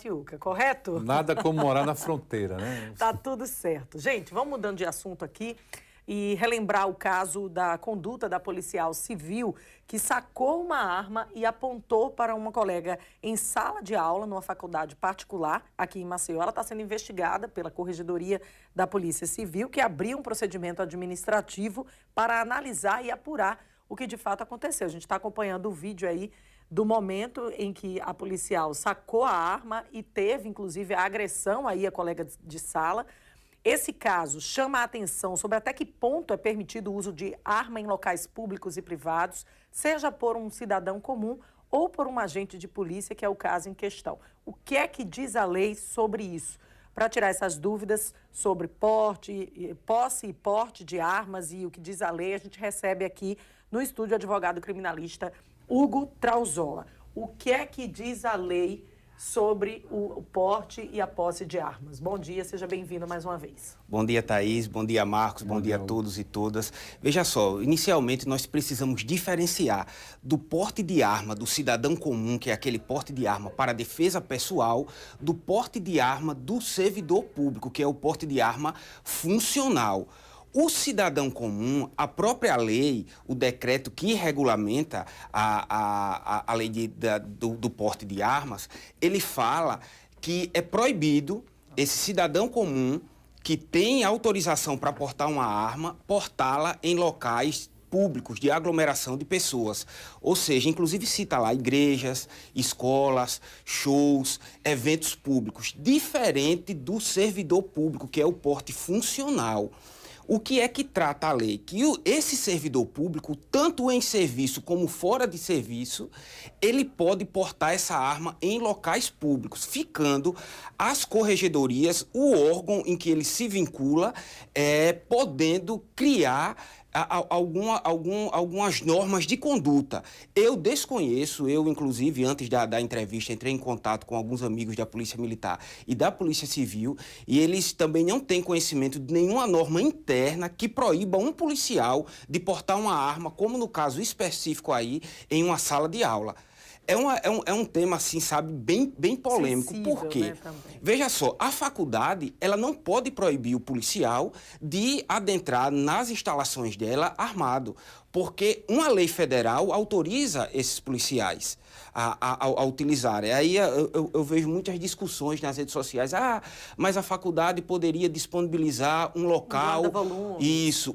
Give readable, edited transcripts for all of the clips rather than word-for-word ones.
Tiuca, correto? Nada como morar na fronteira, né? Tá tudo certo. Gente, vamos mudando de assunto aqui e relembrar o caso da conduta da policial civil que sacou uma arma e apontou para uma colega em sala de aula numa faculdade particular aqui em Maceió. Ela está sendo investigada pela Corregedoria da Polícia Civil, que abriu um procedimento administrativo para analisar e apurar o que de fato aconteceu. A gente está acompanhando o vídeo aí do momento em que a policial sacou a arma e teve, inclusive, a agressão aí a colega de sala. Esse caso chama a atenção sobre até que ponto é permitido o uso de arma em locais públicos e privados, seja por um cidadão comum ou por um agente de polícia, que é o caso em questão. O que é que diz a lei sobre isso? Para tirar essas dúvidas sobre posse e porte de armas e o que diz a lei, a gente recebe aqui no estúdio o advogado criminalista Hugo Trauzola. O que é que diz a lei sobre o porte e a posse de armas? Bom dia, seja bem-vindo mais uma vez. Bom dia, Thaís. Bom dia, Marcos. Bom dia a todos e todas. Veja só, inicialmente nós precisamos diferenciar do porte de arma do cidadão comum, que é aquele porte de arma para defesa pessoal, do porte de arma do servidor público, que é o porte de arma funcional. O cidadão comum, a lei, o decreto que regulamenta a lei do porte de armas, ele fala que é proibido esse cidadão comum que tem autorização para portar uma arma, portá-la em locais públicos de aglomeração de pessoas. Ou seja, inclusive cita lá igrejas, escolas, shows, eventos públicos, diferente do servidor público, que é o porte funcional. O que é que trata a lei? Que esse servidor público, tanto em serviço como fora de serviço, ele pode portar essa arma em locais públicos, ficando as corregedorias, o órgão em que ele se vincula, podendo criar algumas normas de conduta. Eu desconheço, inclusive, antes da entrevista, entrei em contato com alguns amigos da Polícia Militar e da Polícia Civil, e eles também não têm conhecimento de nenhuma norma interna que proíba um policial de portar uma arma, como no caso específico aí, em uma sala de aula. É um tema, assim, sabe, bem polêmico. Sensível, por quê? né, Veja só, a faculdade, ela não pode proibir o policial de adentrar nas instalações dela armado, porque uma lei federal autoriza esses policiais a utilizarem. Aí eu vejo muitas discussões nas redes sociais. Mas a faculdade poderia disponibilizar um local,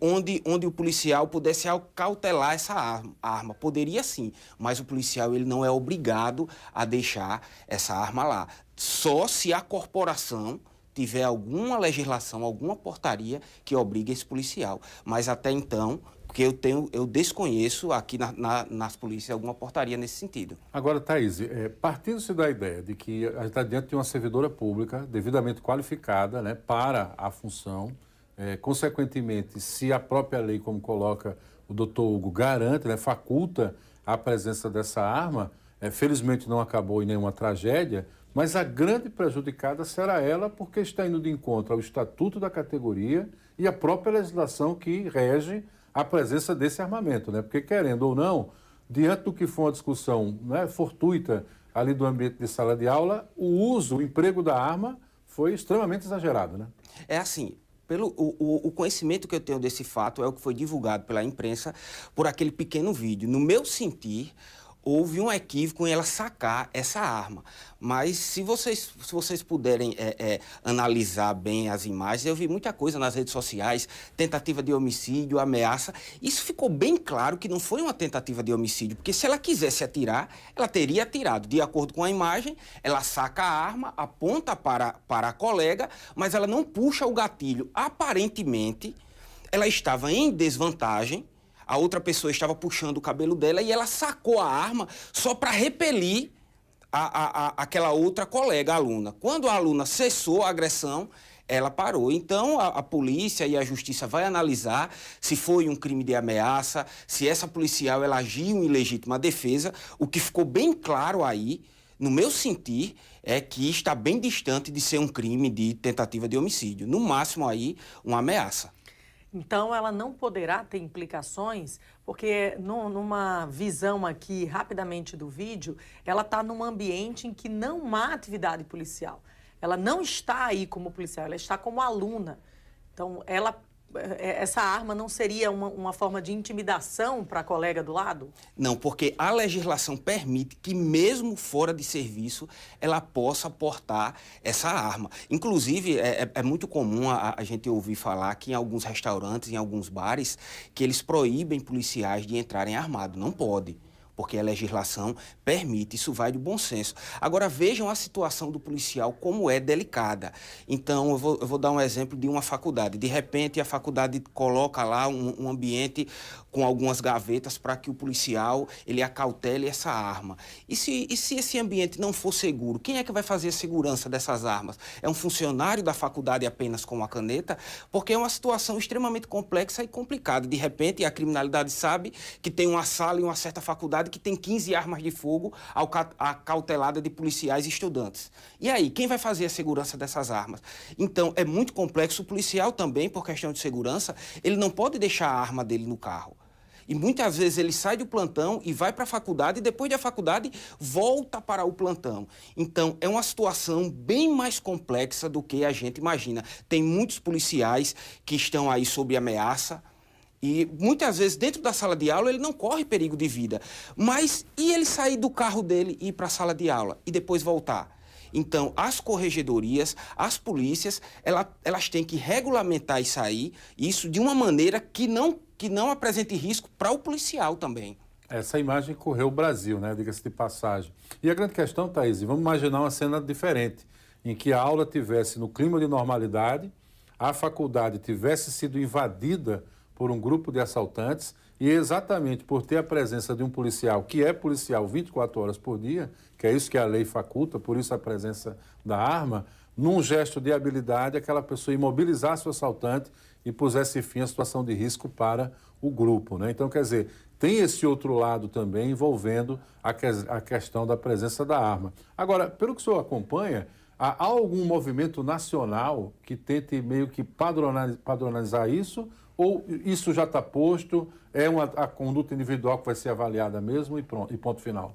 onde o policial pudesse cautelar essa arma. Poderia sim, mas o policial ele não é obrigado a deixar essa arma lá. Só se a corporação tiver alguma legislação, alguma portaria que obrigue esse policial. Mas até então, porque eu desconheço aqui nas polícias alguma portaria nesse sentido. Agora, Thaís, partindo-se da ideia de que a gente está diante de uma servidora pública devidamente qualificada, né, para a função, consequentemente, se a própria lei, como coloca o doutor Hugo, garante, né, faculta a presença dessa arma, felizmente não acabou em nenhuma tragédia, mas a grande prejudicada será ela porque está indo de encontro ao estatuto da categoria e à própria legislação que rege a presença desse armamento, né? Porque, querendo ou não, diante do que foi uma discussão, né, fortuita ali do ambiente de sala de aula, o emprego da arma foi extremamente exagerado, né? É assim, o conhecimento que eu tenho desse fato é o que foi divulgado pela imprensa por aquele pequeno vídeo. No meu sentir, houve um equívoco em ela sacar essa arma. Mas se vocês puderem analisar bem as imagens, eu vi muita coisa nas redes sociais, tentativa de homicídio, ameaça. Isso ficou bem claro que não foi uma tentativa de homicídio, porque se ela quisesse atirar, ela teria atirado. De acordo com a imagem, ela saca a arma, aponta para a colega, mas ela não puxa o gatilho. Aparentemente, ela estava em desvantagem. A outra pessoa estava puxando o cabelo dela e ela sacou a arma só para repelir aquela outra colega, a aluna. Quando a aluna cessou a agressão, ela parou. Então, a polícia e a justiça vai analisar se foi um crime de ameaça, se essa policial ela agiu em legítima defesa. O que ficou bem claro aí, no meu sentir, é que está bem distante de ser um crime de tentativa de homicídio. No máximo aí, uma ameaça. Então, ela não poderá ter implicações, porque numa visão aqui, rapidamente, do vídeo, ela está num ambiente em que não há atividade policial. Ela não está aí como policial, ela está como aluna. Então, essa arma não seria uma forma de intimidação para a colega do lado? Não, porque a legislação permite que, mesmo fora de serviço, ela possa portar essa arma. Inclusive, é muito comum a gente ouvir falar que em alguns restaurantes, em alguns bares, que eles proíbem policiais de entrarem armados. Não pode, porque a legislação permite, isso vai do bom senso. Agora, vejam a situação do policial, como é delicada. Então, eu vou dar um exemplo de uma faculdade. De repente, a faculdade coloca lá um ambiente com algumas gavetas para que o policial ele acautele essa arma. E se esse ambiente não for seguro, quem é que vai fazer a segurança dessas armas? É um funcionário da faculdade apenas com uma caneta? Porque é uma situação extremamente complexa e complicada. De repente, a criminalidade sabe que tem uma sala em uma certa faculdade que tem 15 armas de fogo acautelada de policiais e estudantes. E aí, quem vai fazer a segurança dessas armas? Então, é muito complexo. O policial também, por questão de segurança, ele não pode deixar a arma dele no carro. E muitas vezes ele sai do plantão e vai para a faculdade e depois da faculdade volta para o plantão. Então, é uma situação bem mais complexa do que a gente imagina. Tem muitos policiais que estão aí sob ameaça e muitas vezes dentro da sala de aula ele não corre perigo de vida. Mas e ele sair do carro dele e ir para a sala de aula e depois voltar? Então, as corregedorias, as polícias, elas têm que regulamentar isso de uma maneira que não apresente risco para o policial também. Essa imagem correu o Brasil, né? Diga-se de passagem. E a grande questão, Thaís, vamos imaginar uma cena diferente, em que a aula tivesse no clima de normalidade, a faculdade tivesse sido invadida por um grupo de assaltantes e exatamente por ter a presença de um policial, que é policial 24 horas por dia, que é isso que a lei faculta, por isso a presença da arma, num gesto de habilidade, aquela pessoa imobilizasse o assaltante e pusesse fim à situação de risco para o grupo, né? Então, quer dizer, tem esse outro lado também envolvendo a questão da presença da arma. Agora, pelo que o senhor acompanha, há algum movimento nacional que tente meio que padronizar isso? Ou isso já está posto, a conduta individual que vai ser avaliada mesmo e pronto, e ponto final?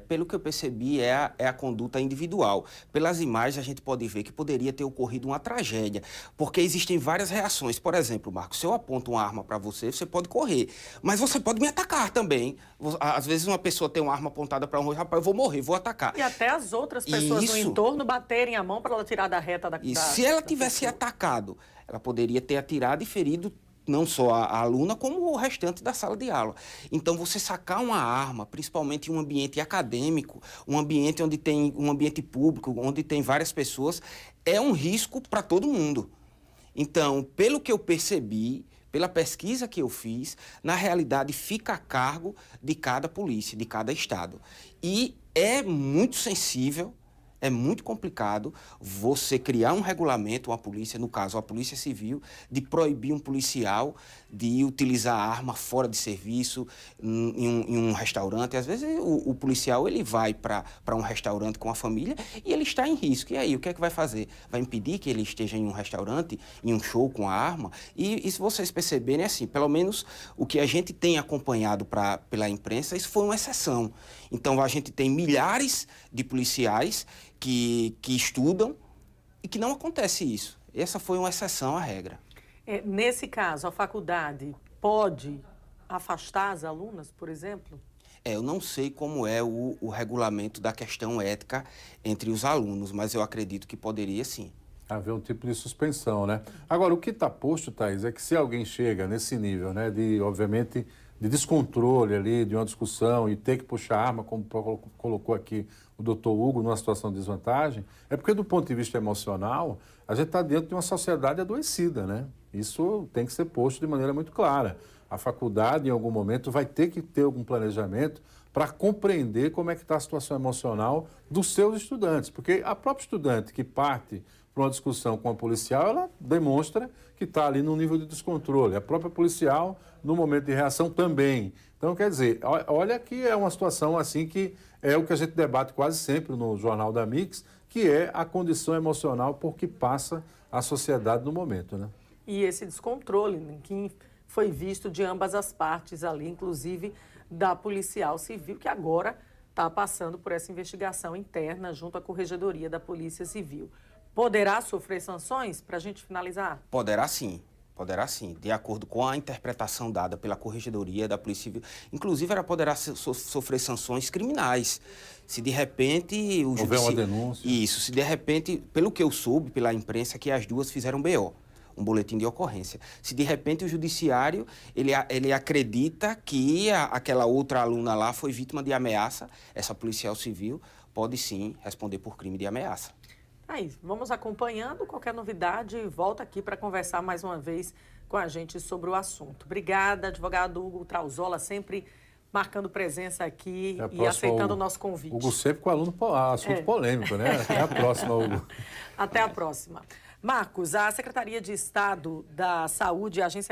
Pelo que eu percebi, é a conduta individual. Pelas imagens, a gente pode ver que poderia ter ocorrido uma tragédia, porque existem várias reações. Por exemplo, Marcos, se eu aponto uma arma para você, você pode correr, mas você pode me atacar também. Às vezes uma pessoa tem uma arma apontada para um rosto, rapaz, eu vou morrer, vou atacar. E até as outras pessoas no entorno baterem a mão para ela tirar da reta da... E se ela tivesse atacado, ela poderia ter atirado e ferido não só a aluna, como o restante da sala de aula. Então, você sacar uma arma, principalmente em um ambiente acadêmico, um ambiente onde tem um ambiente público, onde tem várias pessoas, é um risco para todo mundo. Então, pelo que eu percebi, pela pesquisa que eu fiz, na realidade fica a cargo de cada polícia, de cada estado. E é muito sensível, é muito complicado você criar um regulamento, uma polícia, no caso a Polícia Civil, de proibir um policial de utilizar arma fora de serviço em um restaurante. Às vezes o policial ele vai para um restaurante com a família e ele está em risco. E aí, o que é que vai fazer? Vai impedir que ele esteja em um restaurante, em um show com a arma? E se vocês perceberem, assim, pelo menos o que a gente tem acompanhado pela imprensa, isso foi uma exceção. Então, a gente tem milhares de policiais que estudam e que não acontece isso. Essa foi uma exceção à regra. Nesse caso, a faculdade pode afastar as alunas, por exemplo? Eu não sei como é o regulamento da questão ética entre os alunos, mas eu acredito que poderia sim. Haver um tipo de suspensão, né? Agora, o que está posto, Thaís, é que se alguém chega nesse nível, né, obviamente, de descontrole ali, de uma discussão e ter que puxar arma, como colocou aqui o doutor Hugo, numa situação de desvantagem, é porque, do ponto de vista emocional, a gente está dentro de uma sociedade adoecida, né? Isso tem que ser posto de maneira muito clara. A faculdade, em algum momento, vai ter que ter algum planejamento para compreender como é que está a situação emocional dos seus estudantes, porque a própria estudante que parte para uma discussão com a policial, ela demonstra que está ali num nível de descontrole. A própria policial, no momento de reação, também. Então, quer dizer, olha que é uma situação assim que é o que a gente debate quase sempre no Jornal da Mix, que é a condição emocional por que passa a sociedade no momento, né? e esse descontrole que foi visto de ambas as partes ali, inclusive da policial civil, que agora está passando por essa investigação interna junto à Corregedoria da Polícia Civil. Poderá sofrer sanções? Para a gente finalizar? Poderá sim. Poderá sim, de acordo com a interpretação dada pela Corregedoria da Polícia Civil. Inclusive, ela poderá sofrer sanções criminais. Se de repente o houver uma denúncia. Isso, se de repente, pelo que eu soube pela imprensa, que as duas fizeram BO, um boletim de ocorrência. Se de repente o judiciário, ele acredita que aquela outra aluna lá foi vítima de ameaça, essa policial civil pode sim responder por crime de ameaça. Aí, vamos acompanhando. Qualquer novidade, volta aqui para conversar mais uma vez com a gente sobre o assunto. Obrigada, advogado Hugo Trauzola, sempre marcando presença aqui e aceitando o nosso convite. Hugo sempre com assunto polêmico, né? Até a próxima, Hugo. Até a próxima. Marcos, a Secretaria de Estado da Saúde e a Agência